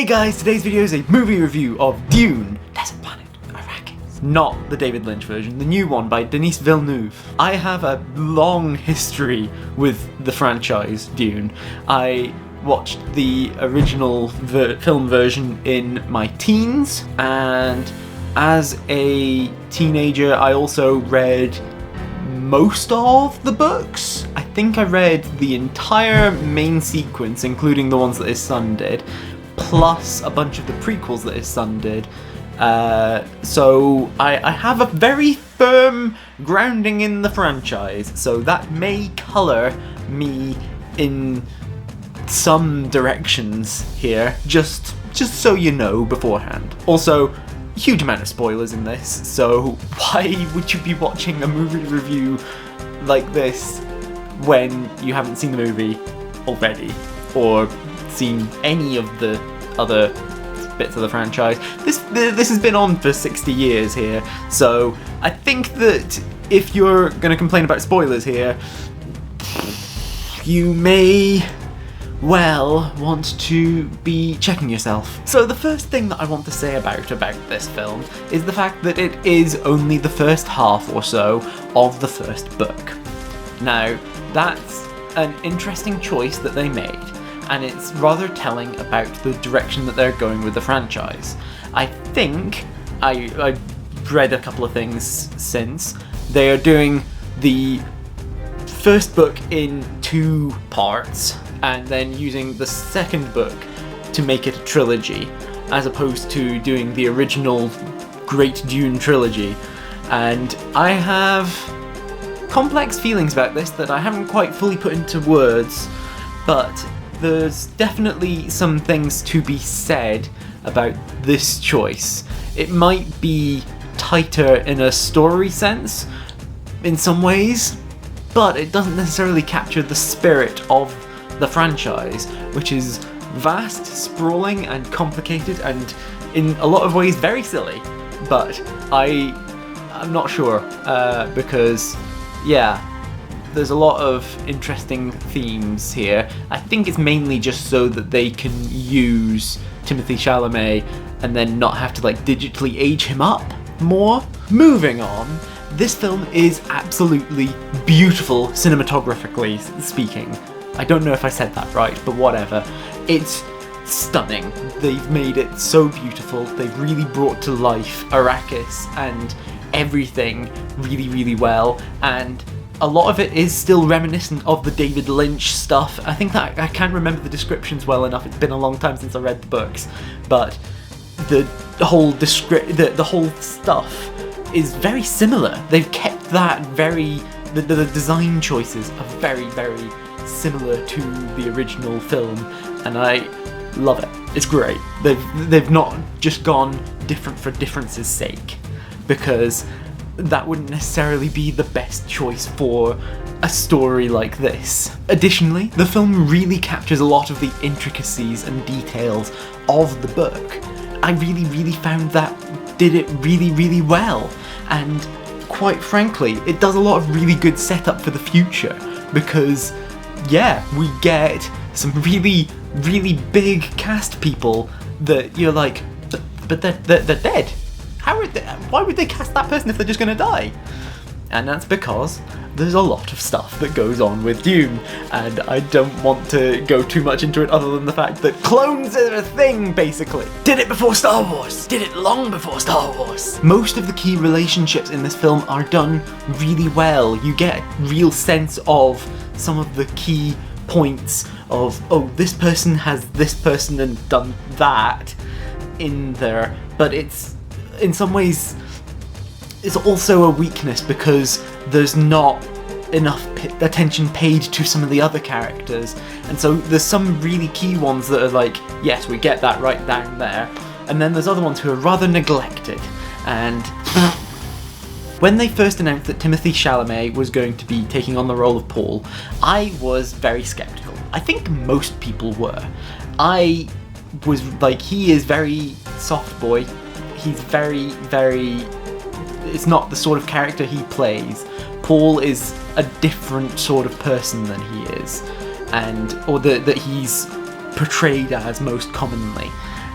guys, today's video is a movie review of Dune, Desert Planet, Arrakis. Not the David Lynch version, the new one by Denis Villeneuve. I have a long history with the franchise Dune. I watched the original film version in my teens, and as a teenager I also read most of the books. I think I read the entire main sequence, including the ones that his son did, plus a bunch of the prequels that his son did. So I have a very firm grounding in the franchise, so that may colour me in some directions here, just so you know beforehand. Also, huge amount of spoilers in this, so why would you be watching a movie review like this when you haven't seen the movie already or seen any of the other bits of the franchise? This has been on for 60 years here, so I think that if you're going to complain about spoilers here, you may well want to be checking yourself. So the first thing that I want to say about this film is the fact that it is only the first half or so of the first book. Now, that's an interesting choice that they made, and it's rather telling about the direction that they're going with the franchise. I think, I've read a couple of things since, they are doing the first book in 2 parts, and then using the second book to make it a trilogy, as opposed to doing the original Great Dune trilogy. And I have complex feelings about this that I haven't quite fully put into words, but there's definitely some things to be said about this choice. It might be tighter in a story sense in some ways, but it doesn't necessarily capture the spirit of the franchise, which is vast, sprawling, and complicated, and in a lot of ways very silly. But I'm not sure, because yeah, there's a lot of interesting themes here. I think it's mainly just so that they can use Timothée Chalamet and then not have to like digitally age him up more. Moving on, this film is absolutely beautiful cinematographically speaking. I don't know if I said that right, but whatever. It's stunning. They've made it so beautiful. They've really brought to life Arrakis and everything really, really well, and a lot of it is still reminiscent of the David Lynch stuff. I think that I can't remember the descriptions well enough. It's been a long time since I read the books, but the whole the whole stuff is very similar. They've kept that the design choices are very, very similar to the original film, and I love it. It's great. They've not just gone different for difference's sake, because that wouldn't necessarily be the best choice for a story like this. Additionally, the film really captures a lot of the intricacies and details of the book. I really, really found that did it really, really well, and quite frankly, it does a lot of really good setup for the future, because yeah, we get some really, really big cast people that you're like, but they're dead. Why would they cast that person if they're just going to die? And that's because there's a lot of stuff that goes on with Dune, and I don't want to go too much into it other than the fact that clones are a thing, basically. Did it before Star Wars. Did it long before Star Wars. Most of the key relationships in this film are done really well. You get a real sense of some of the key points of, oh, this person has this person and done that in there, but it's, in some ways, it's also a weakness because there's not enough attention paid to some of the other characters, and so there's some really key ones that are like, yes, we get that right down there, and then there's other ones who are rather neglected. And when they first announced that Timothée Chalamet was going to be taking on the role of Paul, I was very skeptical. I think most people were. I was like, he is very soft boy. He's very, very... It's not the sort of character he plays. Paul is a different sort of person than he is, or that he's portrayed as most commonly.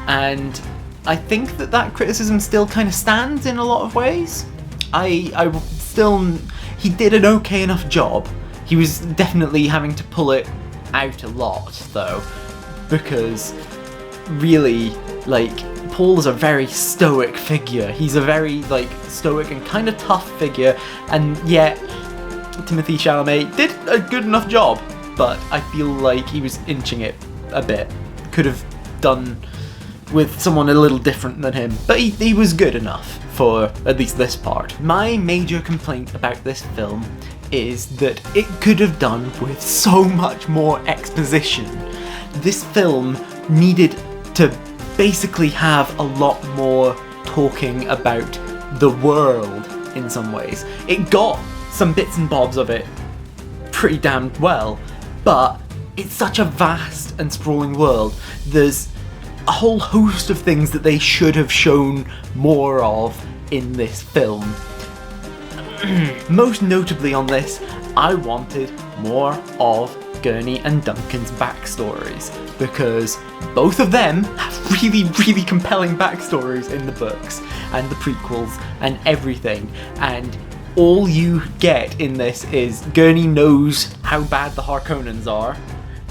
And I think that criticism still kind of stands in a lot of ways. He did an okay enough job. He was definitely having to pull it out a lot, though, because really, like, Paul's a very stoic figure. He's a very, like, stoic and kind of tough figure, and yet Timothée Chalamet did a good enough job, but I feel like he was inching it a bit. Could have done with someone a little different than him, but he was good enough for at least this part. My major complaint about this film is that it could have done with so much more exposition. This film needed to basically have a lot more talking about the world in some ways. It got some bits and bobs of it pretty damn well, but it's such a vast and sprawling world. There's a whole host of things that they should have shown more of in this film. Most notably on this, I wanted more of Gurney and Duncan's backstories, because both of them have really, really compelling backstories in the books and the prequels and everything, and all you get in this is Gurney knows how bad the Harkonnens are,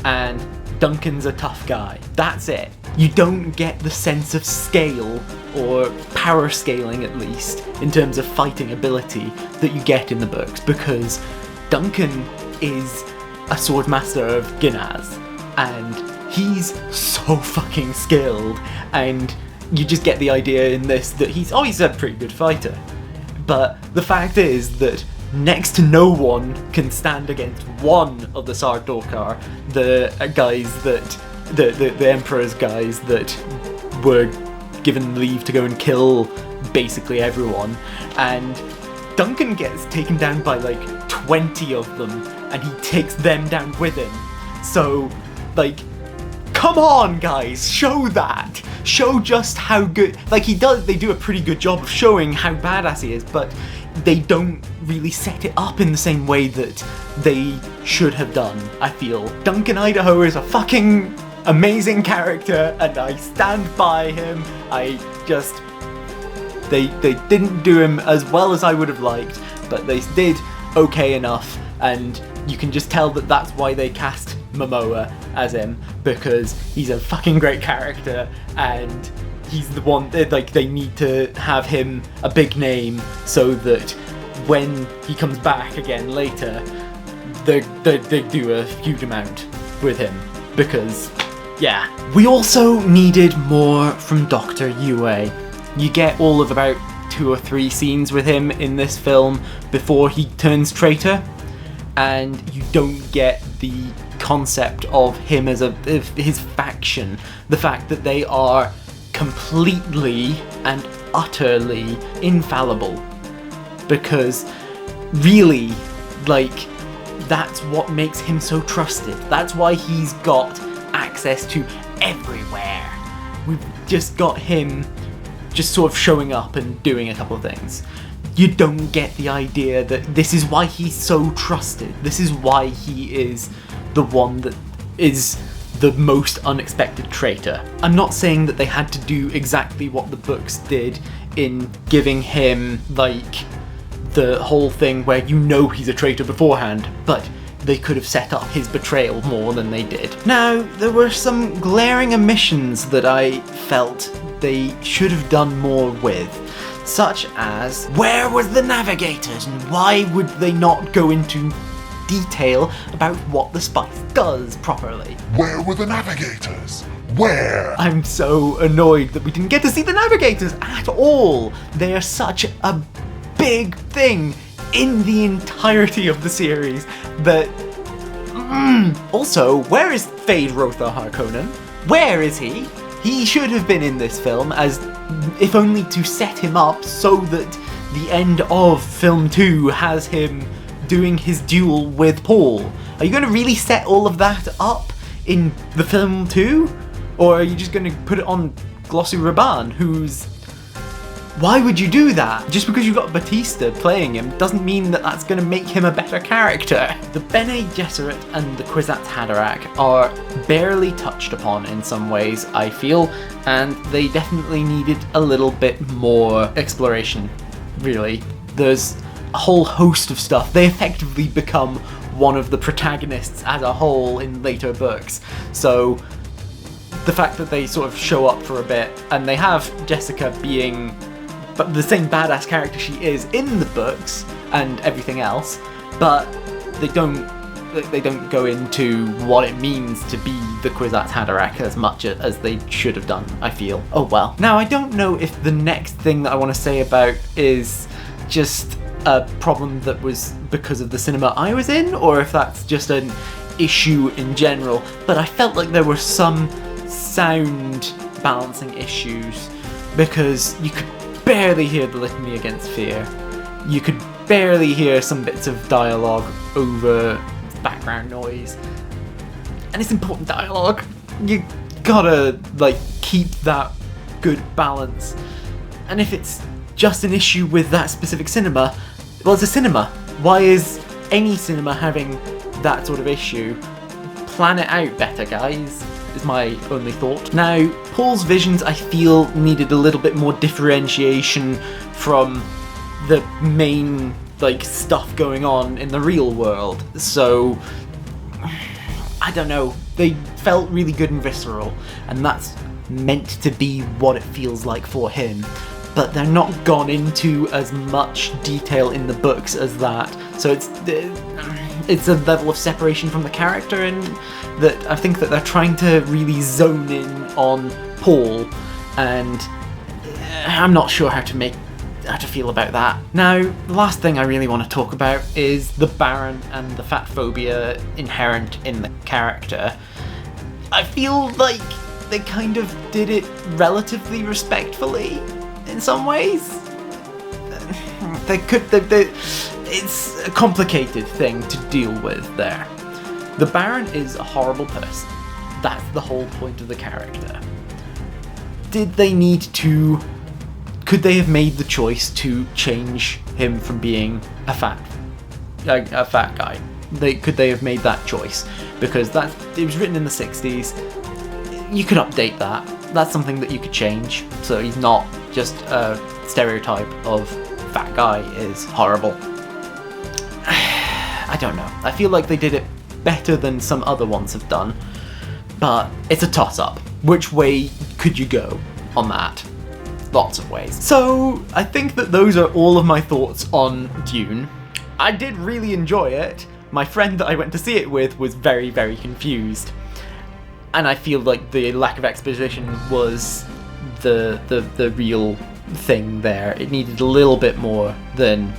and Duncan's a tough guy. That's it. You don't get the sense of scale, or power scaling at least, in terms of fighting ability that you get in the books, because Duncan is a swordmaster of Ginaz, and he's so fucking skilled, and you just get the idea in this that he's a pretty good fighter. But the fact is that next to no one can stand against one of the Sardaukar, the guys that the Emperor's guys that were given leave to go and kill basically everyone, and Duncan gets taken down by like 20 of them, and he takes them down with him. So, like, come on, guys, show that. Show just how good. Like, they do a pretty good job of showing how badass he is, but they don't really set it up in the same way that they should have done, I feel. Duncan Idaho is a fucking amazing character, and I stand by him. They didn't do him as well as I would have liked, but they did okay enough, and you can just tell that that's why they cast Momoa as him, because he's a fucking great character, and he's the one they need to have him a big name so that when he comes back again later, they do a huge amount with him, because yeah. We also needed more from Dr. Yue. You get all of about 2 or 3 scenes with him in this film before he turns traitor, and you don't get the concept of him as his faction, the fact that they are completely and utterly infallible, because really, like, that's what makes him so trusted. That's why he's got access to everywhere. We've just got him just sort of showing up and doing a couple of things. You don't get the idea that this is why he's so trusted. This is why he is the one that is the most unexpected traitor. I'm not saying that they had to do exactly what the books did in giving him, like, the whole thing where you know he's a traitor beforehand, but they could have set up his betrayal more than they did. Now, there were some glaring omissions that I felt they should have done more with, such as, where was the navigators, and why would they not go into detail about what the spice does properly? Where were the navigators? Where? I'm so annoyed that we didn't get to see the navigators at all. They are such a big thing in the entirety of the series that... Also, where is Feyd-Rautha Harkonnen? Where is he? He should have been in this film, as if only to set him up so that the end of film 2 has him doing his duel with Paul. Are you going to really set all of that up in the film 2? Or are you just going to put it on Glossu Raban, who's Why would you do that? Just because you got Batista playing him doesn't mean that that's going to make him a better character. The Bene Gesserit and the Kwisatz Haderach are barely touched upon in some ways, I feel, and they definitely needed a little bit more exploration, really. There's a whole host of stuff. They effectively become one of the protagonists as a whole in later books, so the fact that they sort of show up for a bit, and they have Jessica being the same badass character she is in the books and everything else, but they don't go into what it means to be the Kwisatz Haderach as much as they should have done, I feel. Oh well. Now, I don't know if the next thing that I want to say about is just a problem that was because of the cinema I was in, or if that's just an issue in general, but I felt like there were some sound balancing issues, because you could barely hear the litany against fear. You could barely hear some bits of dialogue over background noise. And it's important dialogue. You gotta, keep that good balance. And if it's just an issue with that specific cinema, well, it's a cinema. Why is any cinema having that sort of issue? Plan it out better, guys, is my only thought. Now, Paul's visions, I feel, needed a little bit more differentiation from the main, stuff going on in the real world. So, I don't know, they felt really good and visceral, and that's meant to be what it feels like for him. But they're not gone into as much detail in the books as that. So it's a level of separation from the character, and that I think that they're trying to really zone in on Paul, and I'm not sure how to feel about that. Now, the last thing I really want to talk about is the Baron and the fat phobia inherent in the character. I feel like they kind of did it relatively respectfully in some ways. It's a complicated thing to deal with there. The Baron is a horrible person. That's the whole point of the character. Could they have made the choice to change him from being a fat guy? Could they have made that choice? Because it was written in the 60s. You could update that. That's something that you could change. So he's not just a stereotype of fat guy is horrible. I don't know. I feel like they did it better than some other ones have done, but it's a toss-up. Which way could you go on that? Lots of ways. So I think that those are all of my thoughts on Dune. I did really enjoy it. My friend that I went to see it with was very, very confused. And I feel like the lack of exposition was the real thing there. It needed a little bit more than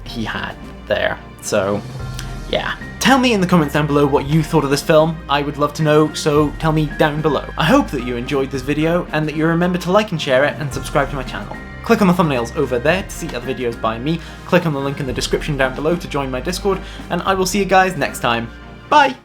he had there. So, yeah. Tell me in the comments down below what you thought of this film. I would love to know, so tell me down below. I hope that you enjoyed this video, and that you remember to like and share it, and subscribe to my channel. Click on the thumbnails over there to see other videos by me, click on the link in the description down below to join my Discord, and I will see you guys next time. Bye!